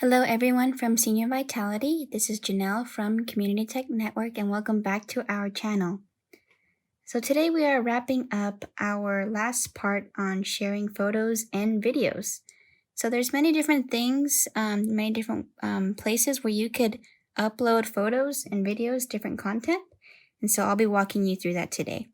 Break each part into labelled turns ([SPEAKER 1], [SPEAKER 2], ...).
[SPEAKER 1] Hello everyone from Senior Vitality. This is Janelle from Community Tech Network and welcome back to our channel. So today we are wrapping up our last part on sharing photos and videos. So there's many different things, many different places where you could upload photos and videos, different content. And so I'll be walking you through that today.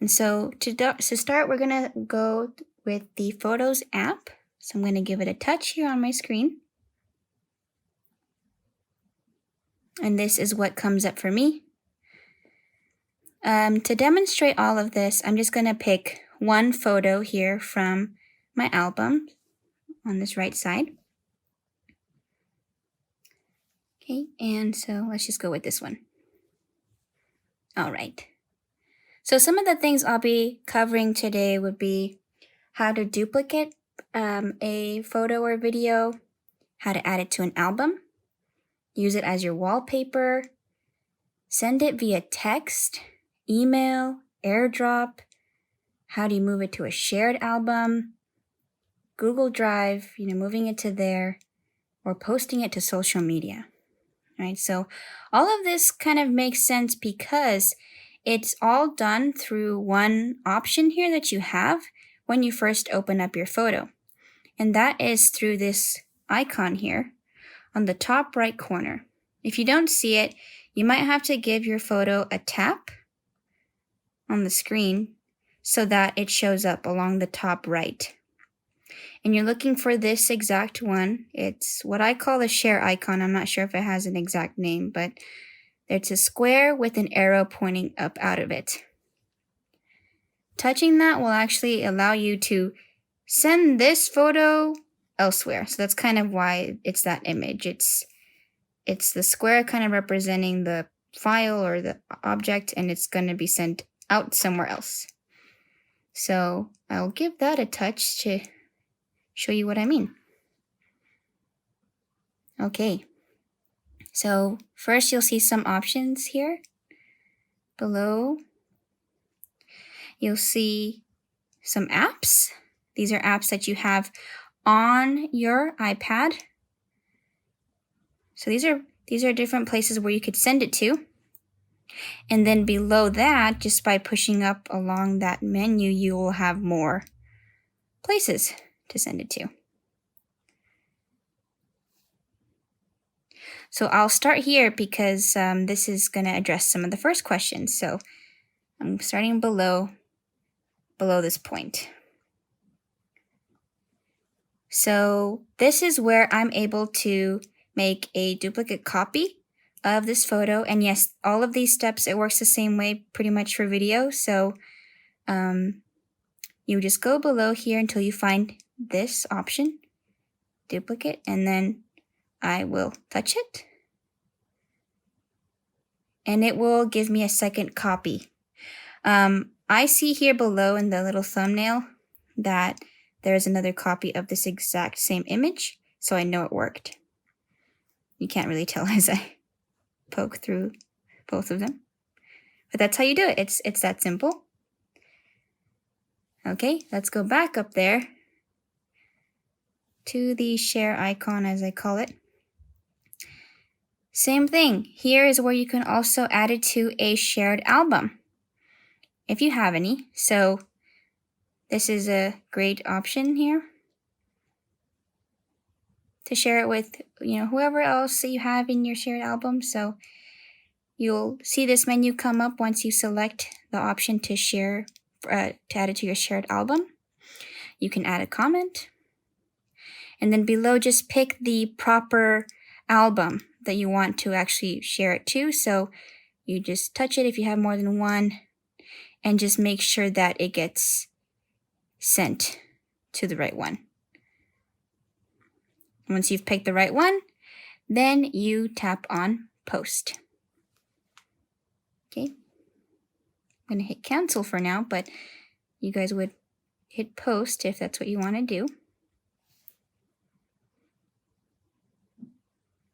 [SPEAKER 1] And so to start, we're gonna go with the Photos app. So I'm gonna give it a touch here on my screen. And this is what comes up for me. To demonstrate all of this, I'm just going to pick one photo here from my album on this right side. Okay, and so let's just go with this one. All right. So some of the things I'll be covering today would be how to duplicate a photo or video, how to add it to an album, use it as your wallpaper, send it via text, email, AirDrop, how do you move it to a shared album, Google Drive, moving it to there, or posting it to social media, right? So all of this kind of makes sense because it's all done through one option here that you have when you first open up your photo. And that is through this icon here on the top right corner. If you don't see it, you might have to give your photo a tap on the screen so that it shows up along the top right. And you're looking for this exact one. It's what I call a share icon. I'm not sure if it has an exact name, but it's a square with an arrow pointing up out of it. Touching that will actually allow you to send this photo elsewhere. So that's kind of why it's that image. It's the square kind of representing the file or the object, and it's going to be sent out somewhere else. So I'll give that a touch to show you what I mean. Okay, so first you'll see some options here below. You'll see some apps. These are apps that you have on your iPad. So these are different places where you could send it to. And then below that, just by pushing up along that menu, you will have more places to send it to. So I'll start here because this is going to address some of the first questions. So I'm starting below this point. So this is where I'm able to make a duplicate copy of this photo. And yes, all of these steps, it works the same way pretty much for video. So you just go below here until you find this option, duplicate, and then I will touch it. And it will give me a second copy. I see here below in the little thumbnail that there's another copy of this exact same image, so I know it worked. You can't really tell as I poke through both of them, but that's how you do it. It's that simple. Okay, let's go back up there to the share icon, as I call it. Same thing. Here is where you can also add it to a shared album if you have any. So this is a great option here to share it with, whoever else that you have in your shared album. So you'll see this menu come up once you select the option to share, to add it to your shared album. You can add a comment. And then below, just pick the proper album that you want to actually share it to. So you just touch it if you have more than one, and just make sure that it gets sent to the right one. Once you've picked the right one, then you tap on post. Okay, I'm going to hit cancel for now, but you guys would hit post if that's what you want to do.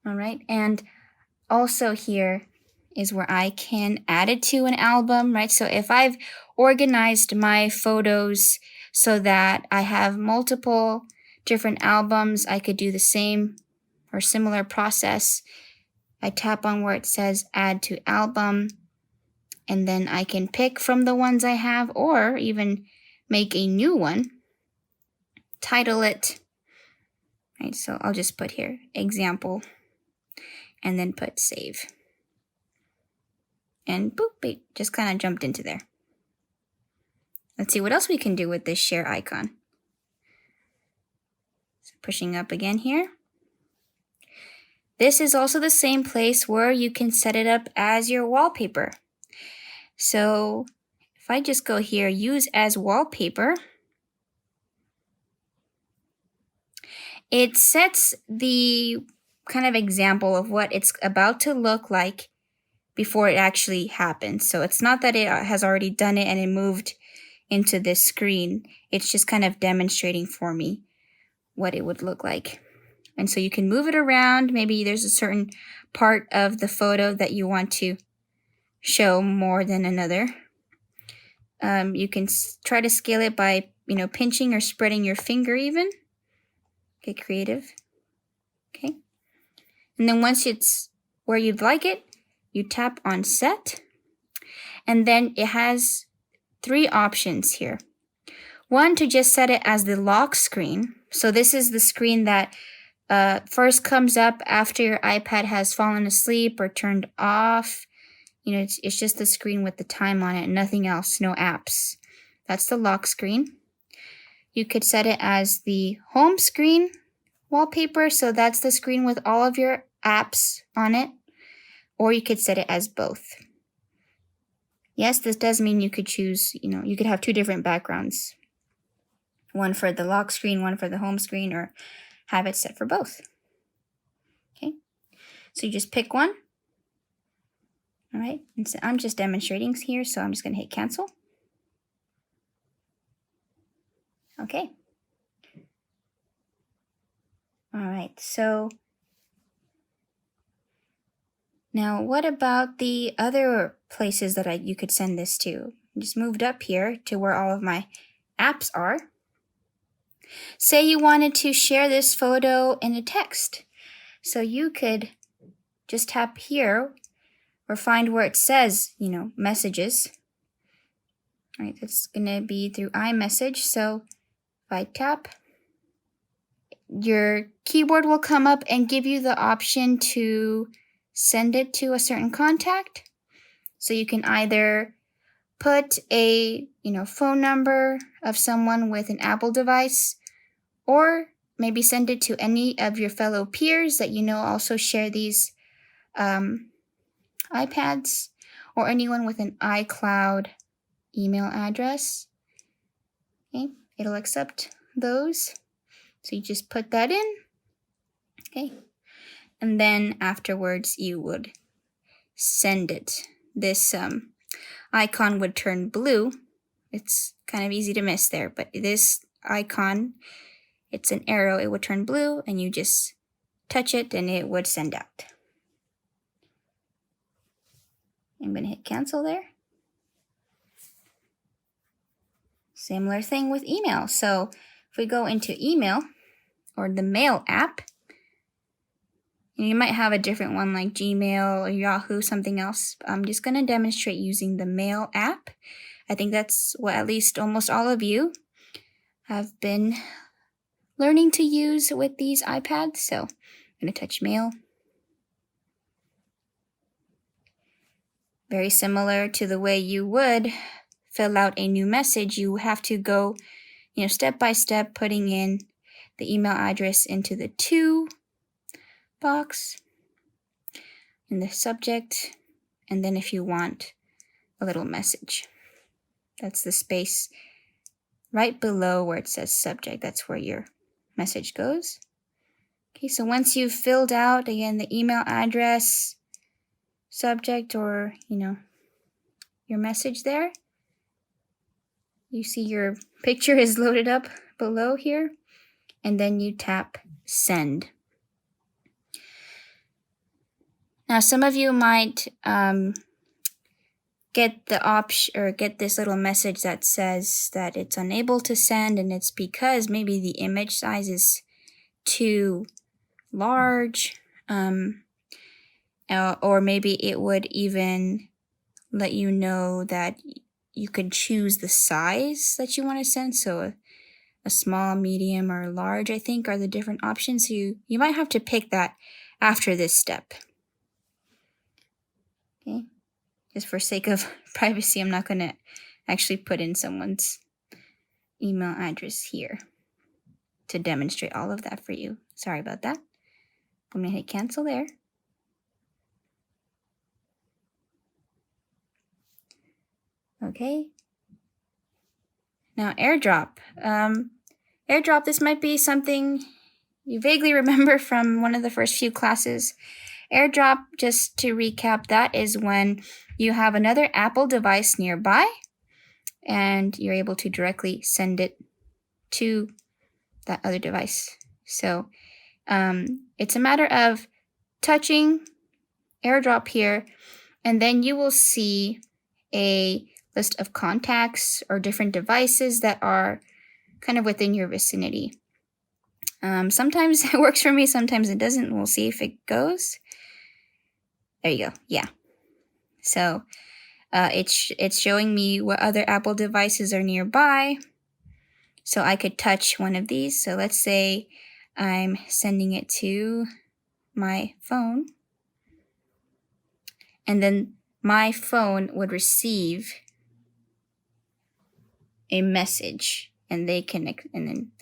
[SPEAKER 1] All right, and also here is where I can add it to an album, right? So if I've organized my photos so that I have multiple different albums, I could do the same or similar process. I tap on where it says add to album, and then I can pick from the ones I have or even make a new one, title it, right? So I'll just put here example and then put save. And boop, it just kind of jumped into there. Let's see what else we can do with this share icon. So pushing up again here. This is also the same place where you can set it up as your wallpaper. So if I just go here, use as wallpaper, it sets the kind of example of what it's about to look like before it actually happens. So it's not that it has already done it and it moved into this screen. It's just kind of demonstrating for me what it would look like. And so you can move it around. Maybe there's a certain part of the photo that you want to show more than another. You can try to scale it by, pinching or spreading your finger even. Get creative. Okay. And then once it's where you'd like it, you tap on set. And then it has 3 options here. One, to just set it as the lock screen. So this is the screen that first comes up after your iPad has fallen asleep or turned off. It's just the screen with the time on it, nothing else, no apps. That's the lock screen. You could set it as the home screen wallpaper, so that's the screen with all of your apps on it. Or you could set it as both. Yes, this does mean you could choose, you could have 2 different backgrounds. One for the lock screen, one for the home screen, or have it set for both. Okay, so you just pick one. All right, and so I'm just demonstrating here, so I'm just going to hit cancel. Okay. All right, so now what about the other places that you could send this to? I just moved up here to where all of my apps are. Say you wanted to share this photo in a text. So you could just tap here or find where it says, messages. All right, that's going to be through iMessage. So if I tap, your keyboard will come up and give you the option to send it to a certain contact. So you can either put a, phone number of someone with an Apple device, or maybe send it to any of your fellow peers that also share these iPads, or anyone with an iCloud email address. Okay, it'll accept those. So you just put that in. Okay, and then afterwards you would send it. This icon would turn blue. It's kind of easy to miss there, but this icon, it's an arrow, it would turn blue, and you just touch it and it would send out. I'm going to hit cancel there. Similar thing with email. So if we go into email or the Mail app, you might have a different one like Gmail or Yahoo, something else. I'm just going to demonstrate using the Mail app. I think that's what at least almost all of you have been learning to use with these iPads. So I'm going to touch Mail. Very similar to the way you would fill out a new message, you have to go, step by step, putting in the email address into the to box in the subject, and then if you want a little message, that's the space right below where it says subject. That's where your message goes. Okay, so once you've filled out, again, the email address, subject, or, your message there, you see your picture is loaded up below here, and then you tap send. Now, some of you might get the option or get this little message that says that it's unable to send, and it's because maybe the image size is too large, or maybe it would even let you know that you could choose the size that you want to send. So a small, medium, or large, I think, are the different options. So you might have to pick that after this step. Okay, just for sake of privacy, I'm not going to actually put in someone's email address here to demonstrate all of that for you. Sorry about that. I'm going to hit cancel there. Okay. Now AirDrop. AirDrop, this might be something you vaguely remember from one of the first few classes. AirDrop, just to recap, that is when you have another Apple device nearby and you're able to directly send it to that other device. So it's a matter of touching AirDrop here, and then you will see a list of contacts or different devices that are kind of within your vicinity. Sometimes it works for me, sometimes it doesn't. We'll see if it goes. There you go. Yeah. So it's showing me what other Apple devices are nearby. So I could touch one of these. So let's say I'm sending it to my phone. And then my phone would receive a message, and then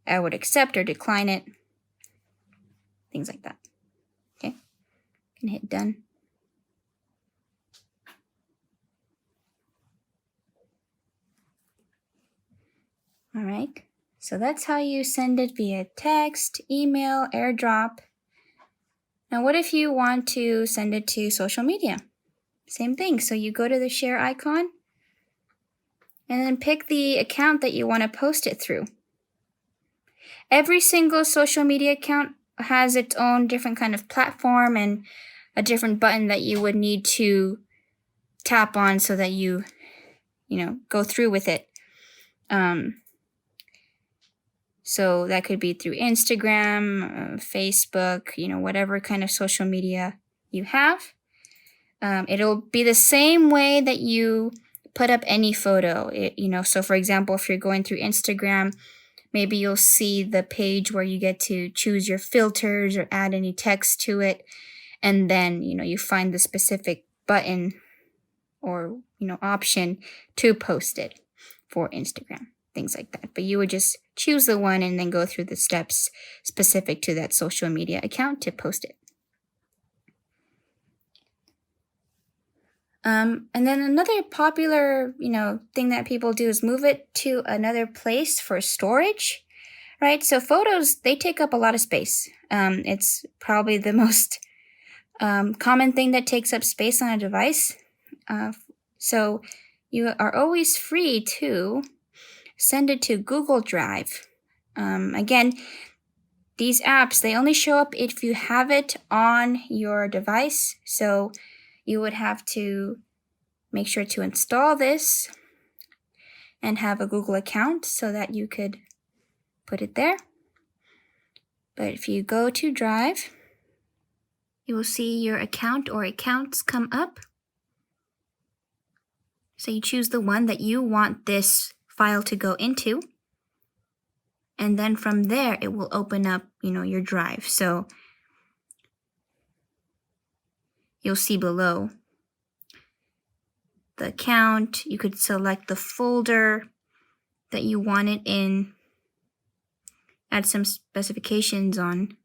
[SPEAKER 1] I would accept or decline it, things like that. Okay, can hit done. All right, so that's how you send it via text, email, AirDrop. Now, what if you want to send it to social media? Same thing. So you go to the share icon and then pick the account that you want to post it through. Every single social media account has its own different kind of platform and a different button that you would need to tap on so that you go through with it. So that could be through Instagram, Facebook, whatever kind of social media you have. It'll be the same way that you put up any photo. So for example, if you're going through Instagram, maybe you'll see the page where you get to choose your filters or add any text to it. And then, you find the specific button or, option to post it for Instagram, things like that. But you would just choose the one and then go through the steps specific to that social media account to post it. And then another popular, thing that people do is move it to another place for storage, right? So photos, they take up a lot of space. It's probably the most common thing that takes up space on a device. So you are always free to send it to Google Drive. Again, these apps, they only show up if you have it on your device. So you would have to make sure to install this and have a Google account so that you could put it there. But if you go to Drive, you will see your account or accounts come up. So you choose the one that you want this file to go into. And then from there, it will open up, your Drive. So you'll see below the account. You could select the folder that you want it in, add some specifications on,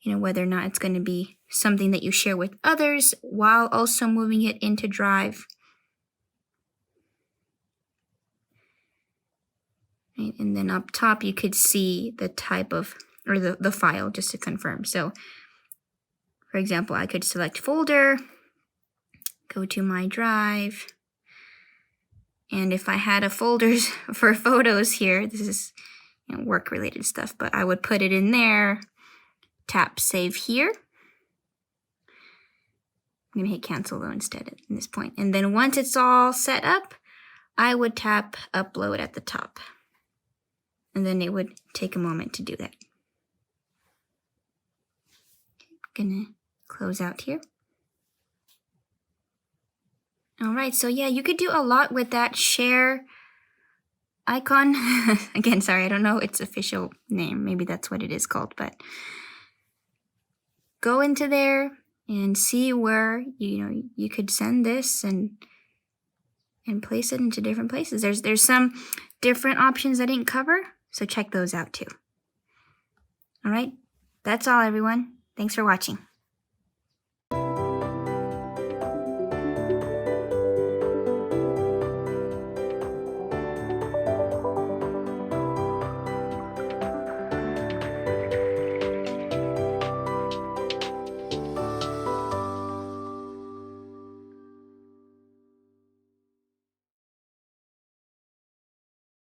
[SPEAKER 1] whether or not it's going to be something that you share with others while also moving it into Drive. Right? And then up top, you could see the type of, or the file, just to confirm. So for example, I could select folder, go to my Drive, and if I had a folders for photos here, this is work-related stuff, but I would put it in there, tap Save Here, I'm going to hit cancel though instead at this point. And then once it's all set up, I would tap upload at the top. And then it would take a moment to do that. Okay, I'm going to close out here. All right, so yeah, you could do a lot with that share icon. Again, sorry, I don't know its official name. Maybe that's what it is called, but go into there and see where you could send this and place it into different places. There's some different options I didn't cover, so check those out too. All right, that's all everyone. Thanks for watching.